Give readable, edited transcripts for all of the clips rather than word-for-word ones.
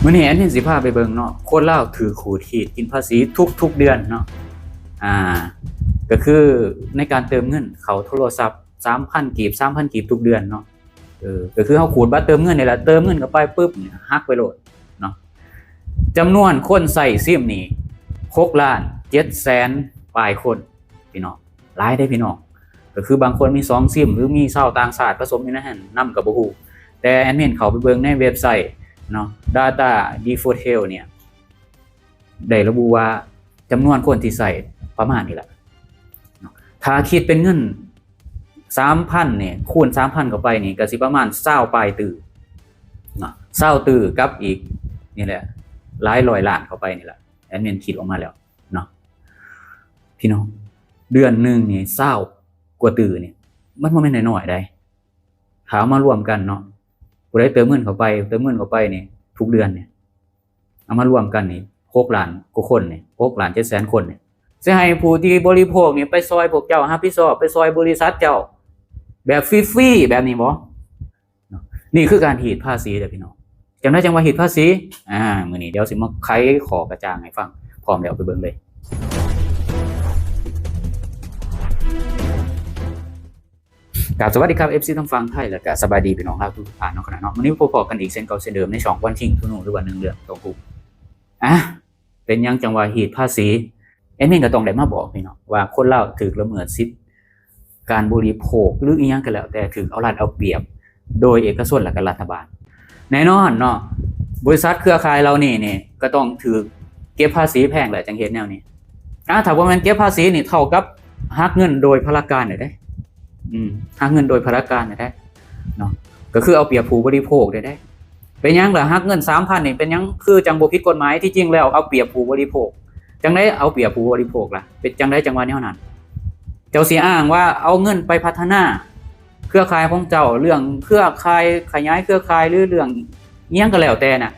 มื้อนี้แอดมินสิพาไปเบิ่งเนาะคนลาวถือขูดขีดกินภาษีทุกเดือนเนาะอ่าก็คือในการเติมเงินเข้าโทรศัพท์ 3,000 กีบ 3,000 กีบทุกเดือนเนาะก็คือเฮาขูดบัตรเติมเงินนี่แหละเติมเงินเข้าไปปึ๊บเนี่ยหักไปโลดเนาะจำนวนคนใช้ซิมนี่6,700,000ปลายคนพี่น้องหลายเด้พี่น้องก็คือบางคนมี2ซิมหรือมีชาวต่างชาติผสมอยู่ในนั้นนำก็บ่ฮู้แต่แอดมินเข้าไปเบิ่งในเว็บไซต์เนาะ Data Default เนี่ยได้ระบุว่าจำนวนคนที่ใส่ประมาณนี้แหละถ้าคิดเป็นเงิน 3,000 เนี่ยคูณ 3,000 เข้าไปนี่ก็สิประมาณ20ปลายตื้อเนาะ20ตื้อกับอีกนี่แหละหลายร้อยล้านเข้าไปนี่แหละแอดมินคิดออกมาแล้วเนาะพี่น้องเดือนนึงนี่20กว่าตื้อนี่มันบ่แม่นน้อยๆได้ถ้ามารวมกันเนาะผู้ใดเติมเงินเข้าไปนี่ทุกเดือนเนี่ยเอามารวมกันนี่6ล้านกว่าคนนี่6,700,000 คนนี่สิให้ผู้ที่บริโภคนี่ไปซอยพวกเจ้ารับผิดชอบไปซอยบริษัทเจ้าแบบฟรีๆแบบนี้บ่นี่คือการหีดภาษีเด้อพี่น้องจำได้จังว่าหีดภาษีมื้อนี้เดี๋ยวสิมาไขข้อกระจ่างให้ฟังพร้อมแล้วไปเบิ่งเลยสวัสดีครับ FC ทั้งฟังไทยและก็สบายดีพี่น้องลาวทุกท่านเนาะขณะเนาะมื้อนี้พบกันอีกเช่นเก่าเช่นเดิมในช่องวันชิงทุนูหรือว่า1เรื่องตรงกูเป็นยังจังว่าหีดภาษีแอดมินก็ต้องได้มาบอกพี่น้องว่าคนลาวถูกละเมิดสิทธิการบริโภคหรืออีหยังก็แล้วแต่ถูกเอารัดเอาเปรียบโดยเอกชนและก็รัฐบาลแน่นอนเนาะบริษัทเครือข่ายเรานี่ก็ต้องถูกเก็บภาษีแพงแหละจังเฮ็ดแนวนี้ถ้าว่ามันเก็บภาษีนี่เท่ากับหักเงินโดยพลการได้หักเงินโดยพลการได้เนาะก็คือเอาเปรียบผู้บริโภคได้เป็นยังล่ะหักเงิน 3,000 นี่เป็นยังคือจังบ่ผิดกฎหมายที่จริงแล้วเอาเปรียบผู้บริโภคจังได๋เอาเปรียบผู้บริโภคล่ะเป็นจังได๋จังว่าแนวนั้นเจ้าสิอ้างว่าเอาเงินไปพัฒนาเครือข่ายของเจ้าเรื่องเครือข่ายขยายเครือข่ายหรือเรื่องอีหยังก็แล้วแต่น่ะ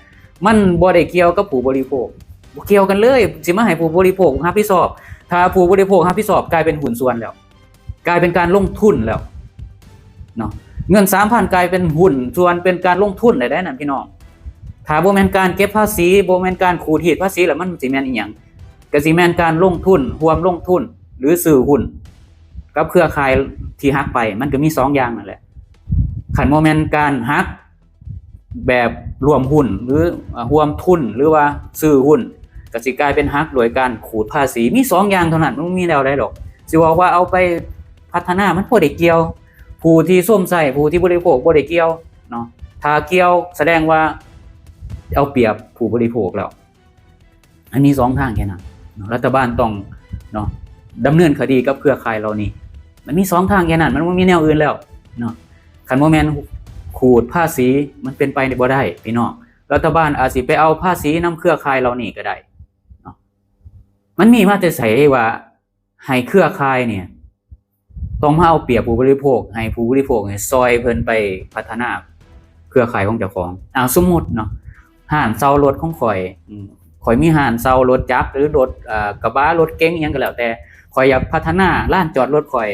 มันบ่ได้เกี่ยวกับผู้บริโภคบ่เกี่ยวกันเลยสิมาให้ผู้บริโภครับผิดชอบถ้าผู้บริโภครับผิดชอบกลายเป็นหุ้นส่วนแล้วกลายเป็นการลงทุนแล้วเนาะเงิน 3,000 กลายเป็นหุ้นส่วนเป็นการลงทุนได้นั่นพี่น้องถ้าบ่แม่นการเก็บภาษีบ่แม่นการขูดรีดภาษีแล้วมันสิแม่นอีหยังก็สิแม่นการลงทุนร่วมลงทุนหรือซื้อหุ้นกับเครือข่ายที่หักไปมันก็มี2อย่างนั่นแหละคันบ่แม่นการหักแบบรวมหุ้นหรือร่วมทุนหรือว่าซื้อหุ้นก็สิกลายเป็นหักโดยการขูดภาษีมี2อย่างเท่านั้นมันมีแล้วได้ดอกสิว่าเอาไปพัฒนามันบ่ได้เกี่ยวผู้ที่ส้มใส่ผู้ที่บริโภคบ่ได้เกี่ยวเนาะถ้าเกี่ยวแสดงว่าเอาเปรียบผู้บริโภคแล้วอันนี้2ทางแค่นั้นรัฐบาลต้องเนาะดำเนินคดีกับเครือข่ายเหล่านี้มันมี2ทางแค่นั้นมันบ่มีแนวอื่นแล้วเนาะคันบ่แม่นขูดภาษีมันเป็นไปบ่ได้พี่น้องรัฐบาลอาจสิไปเอาภาษีนำเครือข่ายเหล่านี้ก็ได้เนาะมันมีมาแต่ไสว่าให้เครือข่ายเนี่ยต้องมาเอาเปรียบผู้บริโภคให้ผู้บริโภคซอยเพิ่นไปพัฒนาเครือข่ายของเจ้าของสมมุติเนาะห้างเซารถของข่อยมีห้างเซารถจักรหรือรถกระบะรถเก๋งอิหยังก็แล้วแต่ข่อยอยากพัฒนาลานจอดรถข่อย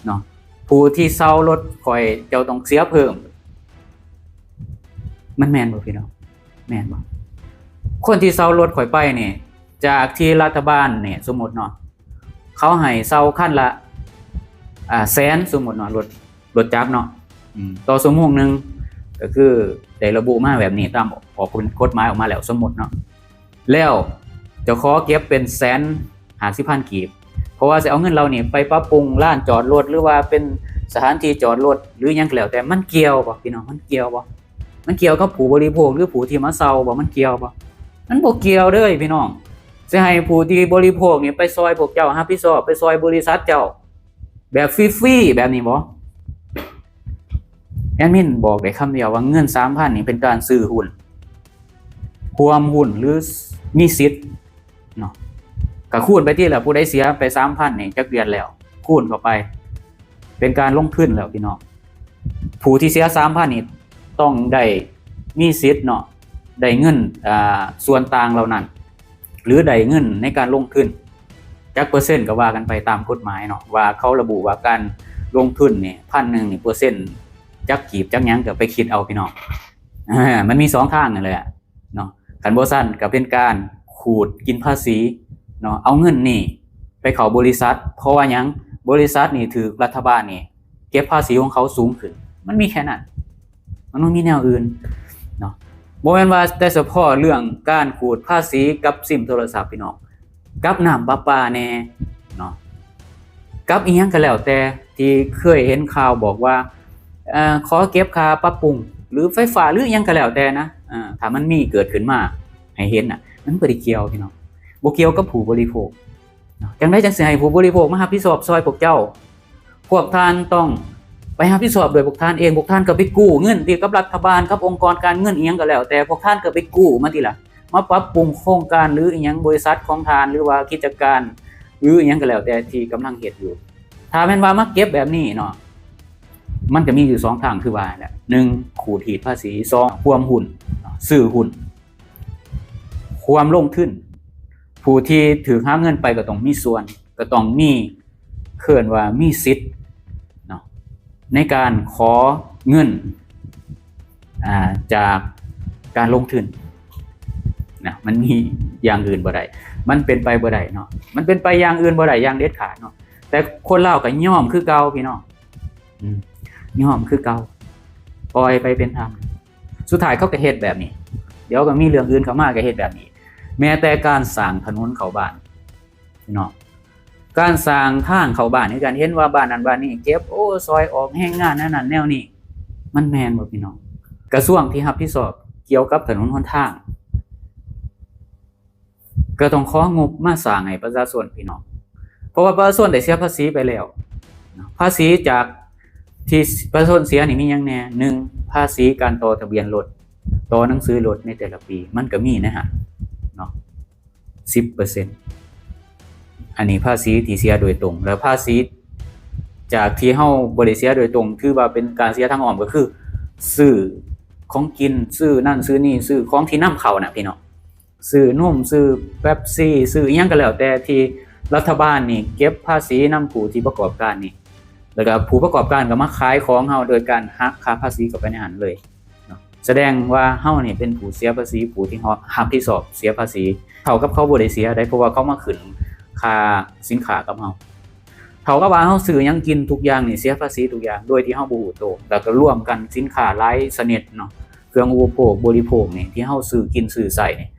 เนาะผู้ที่เซารถข่อยเจ้าต้องเสียเพิ่มมันแม่นบ่พี่น้องแม่นบ่คนที่เซารถข่อยไปนี่จากที่รัฐบาลเนี่ยสมมุติเนาะเขาให้เซาคันละแสนสมมุติเนาะรถจักรเนาะต่อชั่วโมงนึงก็คือได้ระบุมาแบบนี้ตามออกกฎหมายออกมาแล้วสมมุติเนาะแล้วเจ้าขอเก็บเป็น150,000 กีบเพราะว่าสิเอาเงินเรานี่ไปปรับปรุงลานจอดรถหรือว่าเป็นสถานที่จอดรถหรือหยังก็แล้วแต่มันเกี่ยวบ่พี่น้องมันเกี่ยวบ่มันเกี่ยวกับผู้บริโภคหรือผู้ที่มาเซาบ่มันเกี่ยวบ่มันบ่เกี่ยวเด้อพี่น้องสิให้ผู้ที่บริโภคนี่ไปซอยพวกเจ้ารับผิดชอบไปซอยบริษัทเจ้าแบบฟรีๆแบบนี้บ่แอดมินบอกได้คำเดียวว่าเงิน 3,000 นี่เป็นการซื้อหุ้นร่วมหุ้นหรือมีสิทธิ์เนาะก็คูณไปที่ละผู้ใดเสียไป 3,000 นี่จักเดือนแล้วคูณเข้าไปเป็นการลงทุนแล้วพี่น้องผู้ที่เสีย 3,000 นี่ต้องได้มีสิทธิ์เนาะได้เงินส่วนต่างเหล่านั้นหรือได้เงินในการลงทุนจักเปอร์เซ็นต์ก็ว่ากันไปตามกฎหมายเนาะว่าเขาระบุว่าการลงทุนนี่ 1,000 นี่เปอร์เซ็นต์จักกีบจักหยังก็ไปคิดเอาพี่น้องมันมี2ทางนั่นแหละเนาะ คันบ่ซั่นก็เป็นการขูดกินภาษีเนาะเอาเงินนี่ไปเข้าบริษัทเพราะว่าหยังบริษัทนี่ถูกรัฐบาลนี่เก็บภาษีของเขาสูงขึ้นมันมีแค่นั้นมันบ่มีแนวอื่นเนาะบ่แม่นว่าแต่เฉพาะเรื่องการขูดภาษีกับซิมโทรศัพท์พี่น้องกับน้ำประปาแน่เนาะกับอีหยังก็แล้วแต่ที่เคยเห็นข่าวบอกว่าขอเก็บค่าปรับปรุงหรือไฟฟ้าหรืออีหยังก็แล้วแต่นะถ้ามันมีเกิดขึ้นมาให้เห็นน่ะมันบ่ได้เกี่ยวพี่น้องบ่เกี่ยวกับผู้บริโภคจังได๋จังสิให้ผู้บริโภคมารับผิดชอบซอยพวกเจ้าพวกท่านต้องไปรับผิดชอบโดยพวกท่านเองพวกท่านก็ไปกู้เงินที่กับรัฐบาลกับองค์กรการเงินอีหยังก็แล้วแต่พวกท่านก็ไปกู้มาติล่ะมาปรับปรุงโครงการหรืออีหยังบริษัทของท่านหรือว่ากิจการหรืออีหยังก็แล้วแต่ที่กำลังเฮ็ดอยู่ถ้าแม่นว่ามาเก็บแบบนี้เนาะมันจะมีอยู่2ทางคือว่าแหละ1ขูดหีดภาษี2ควมหุ้นซื้อหุ้นความลงทุนผู้ที่ถือหาเงินไปก็ต้องมีส่วนก็ต้องมีเขินว่ามีสิทธิ์เนาะในการขอเงินจากการลงทุนนะมันมีอย่างอื่นบ่ได้มันเป็นไปบ่ได้เนาะมันเป็นไปอย่างอื่นบ่ได้อย่างเด็ดขาดเนาะแต่คนลาวก็ยอมคือเก่าพี่น้องยอมคือเก่าปล่อยไปเป็นธรรมสุดท้ายเขาก็เฮ็ดแบบนี้เดี๋ยวก็มีเรื่องอื่นเข้ามาก็เฮ็ดแบบนี้แม้แต่การสร้างถนนเข้าบ้านพี่น้องการสร้างทางเข้าบ้านในการเห็นว่าบ้านนั้นบ้านนี้เก็บซอยออกแห่งงานนั้นแนวนี้มันแม่นบ่พี่น้องกระทรวงที่รับผิดชอบเกี่ยวกับถนนหนทางก็ต้องของบมาสร้างให้ประชาชนพี่น้องเพราะว่าประชาชนได้เสียภาษีไปแล้วภาษีจากที่ประชาชนเสียนี่มีหยังแน่1ภาษีการต่อทะเบียนรถต่อหนังสือรถในแต่ละปีมันก็มีนะฮะเนาะ 10% อันนี้ภาษีที่เสียโดยตรงแล้วภาษีจากที่เฮาบ่ได้เสียโดยตรงคือว่าเป็นการเสียทางอ้อมก็คือซื้อของกินซื้อนั่นซื้อนี่ซื้อของที่นำเข้าน่ะพี่น้องซื้อนมซื้อเป๊ปซี่ซื้ออีหยังก็แล้วแต่ที่รัฐบาลนี่เก็บภาษีนำผู้ที่ประกอบการนี่แล้วก็ผู้ประกอบการก็มาขายของเฮาโดยการหักค่าภาษีเข้าไปในหันเลยเนาะแสดงว่าเฮานี่เป็นผู้เสียภาษีผู้ที่รับผิดชอบเสียภาษีเท่ากับเขาบ่ได้เสียได้เพราะว่าเขามาขึ้นค่าสินค้ากับเฮาเท่ากับว่าเฮาซื้อหยังกินทุกอย่างนี่เสียภาษีทุกอย่างโดยที่เฮาบ่รู้ตัวแล้วก็ร่วมกันสินค้าหลายชนิดเนาะเครื่องอุปโภคบริโภคนี่ที่เฮาซื้อกินซื้อใช้นี่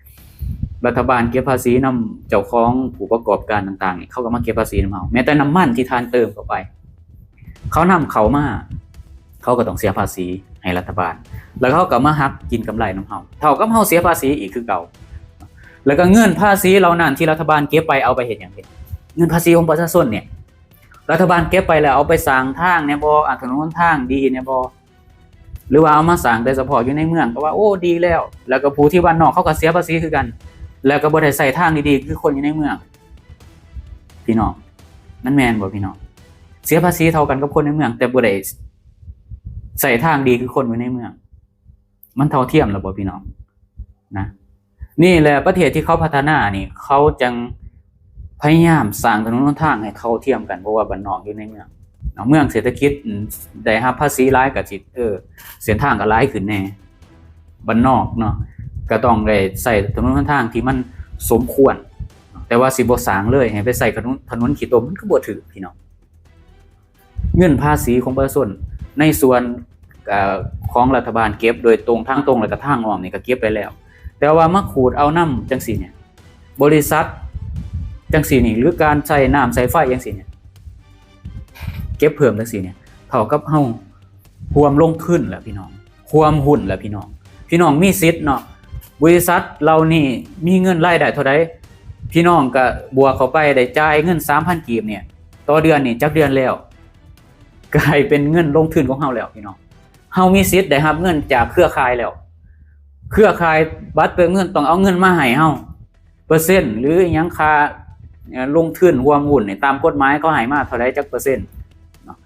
รัฐบาลเก็บภาษีนำเจ้าของผู้ประกอบการต่างๆนี่เขาก็มาเก็บภาษีนำเฮาแม้แต่น้ำมันที่ทานเติมเข้าไปเขานำเข้ามาเขาก็ต้องเสียภาษีให้รัฐบาลแล้วเขาก็มาหักกินกำไรนำเฮาเท่ากับเฮาเสียภาษีอีกคือเก่าแล้วก็เงินภาษีเหล่านั้นที่รัฐบาลเก็บไปเอาไปเฮ็ดหยังเงินภาษีของประชาชนเนี่ยรัฐบาลเก็บไปแล้วเอาไปสร้างทางเนี่ยบ่ถนนทางดีเนี่ยบ่หรือว่าเอามาสร้างแต่เฉพาะอยู่ในเมืองก็ว่าโอ้ดีแล้วก็ผู้ที่บ้านนอกเขาก็เสียภาษีคือกันแล้วก็บ่ได้ใช้ทางดีๆคือคนอยู่ในเมืองพี่น้องมันแม่นบ่พี่น้องเสียภาษีเท่ากันกับคนในเมืองแต่บ่ได้ใช้ทางดีคือคนอยู่ในเมืองมันเท่าเทียมแล้วบ่พี่น้องนะนี่แหละประเทศที่เขาพัฒนานี่เขาจังพยายามสร้างถนนหนทางให้เท่าเทียมกันเพราะว่าบ้านนอกอยู่ในเมืองเมืองเศรษฐกิจได้รับภาษีหลายก็สิเส้นทางก็หลายขึ้นแน่บ้านนอกเนาะก็ต้องได้ใช้ถนนหนทางที่มันสมควรแต่ว่าสิบ่สร้างเลยให้ไปใส่ถนนขี้ตมมันก็บ่ถูกพี่น้องเงินภาษีของประชาชนในส่วนของรัฐบาลเก็บโดยตรงทางตรงแล้วก็ทางอ้อมนี่ก็เก็บไปแล้วแต่ว่ามาขูดเอาน้ำจังซี่เนี่ยบริษัทจังซี่นี่หรือการใช้น้ำใช้ไฟจังซี่เนี่ยเก็บเพิ่มจังซี่เนี่ยเท่ากับเฮาความลงทุนแหละพี่น้องความหุ้นแหละพี่น้องมีสิทธิ์เนาะบริษัทเรานี่มีเงินรายได้เท่าใดพี่น้องก็บวกเข้าไปได้จ่ายเงิน 3,000 กีบเนี่ยต่อเดือนนี่จักเดือนแล้วกลายเป็นเงินลงทุนของเฮาแล้วพี่น้องเฮามีสิทธิ์ได้รับเงินจากเครือข่ายแล้วเครือข่ายบัตรเติมเงินต้องเอาเงินมาให้เฮาเปอร์เซ็นต์หรืออิหยังค่าลงทุนรวมหุ้นนี่ตามกฎหมายเขาให้มาเท่าใดจักเปอร์เซ็นต์เนาะ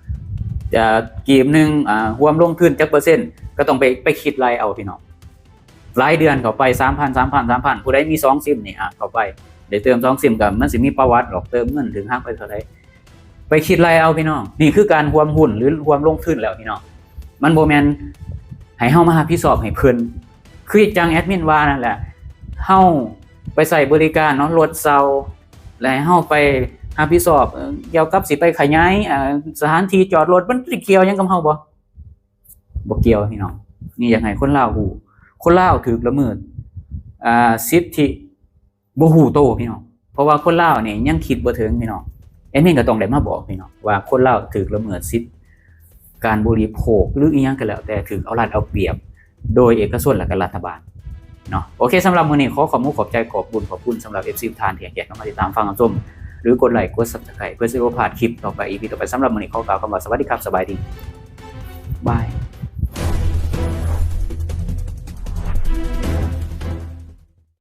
จะกีบนึงรวมลงทุนจักเปอร์เซ็นต์ก็ต้องไปคิดรายเอาพี่น้องรายเดือนเข้าไป 3,000 ผู้ใดมี2ซิมนี่เข้าไปได้เติม2ซิมก็มันสิมีประวัติหรอกเติมเงินถึงหักไปเท่าใดไปคิดรายเอาพี่น้องนี่คือการรวมหุ้นหรือรวมลงทุนแล้วพี่น้องมันบ่แม่นให้เฮามารับผิดชอบให้เพิ่นคือจังแอดมินว่านั่นแหละ เฮาไปใส่บริการเนาะรถเซาและให้เฮาไปรับผิดชอบเกี่ยวกับสิไปขยายสถานที่จอดรถมันสิเกี่ยวหยังกับเฮาบ่เกี่ยวพี่น้องนี่อยากให้คนลาวฮู้คนลาวถูกละเมิดสิทธิบ่ฮู้โตพี่น้องเพราะว่าคนลาวนี่ยังคิดบ่ถึงพี่น้องแอดมินก็ต้องได้มาบอกพี่น้องว่าคนลาวถูกละเมิดสิทธิการบริโภคหรืออีหยังก็แล้วแต่ถูกเอารัดเอาเปรียบโดยเอกชนและก็รัฐบาลเนาะโอเคสำหรับมื้อนี้ขอขอบคุณขอบคุณสำหรับ FC ทุกท่านที่ให้เกียรติเข้ามาติดตามฟังรับชมหรือกดไลค์กด Subscribe เพื่อสิบ่พลาดคลิปต่อไป EP ต่อไปสำหรับมื้อนี้ขอกล่าวคำว่าสวัสดีครับสบายดีบาย